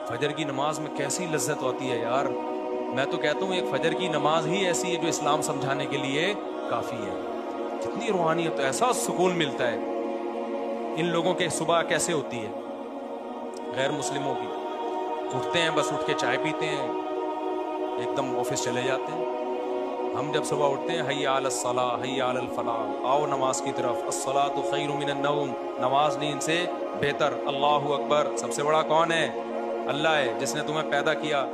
फजर की नमाज में कैसी लज्जत होती है यार। मैं तो कहता हूँ एक फजर की नमाज ही ऐसी है जो इस्लाम समझाने के लिए काफी है। कितनी रूहानियत, ऐसा सुकून मिलता है। इन लोगों के सुबह कैसे होती है, गैर मुस्लिमों की, उठते हैं बस, उठ के चाय पीते हैं, एकदम ऑफिस चले जाते हैं। हम जब सुबह उठते हैं, हय्या अलस सलाह हय्या अलल फलाह, आओ नमाज की तरफ, अस्सलातु खैरुम मिनन नौम, नमाज नींद से बेहतर। अल्लाहु अकबर, सबसे बड़ा कौन है? अल्लाह है जिसने तुम्हें पैदा किया।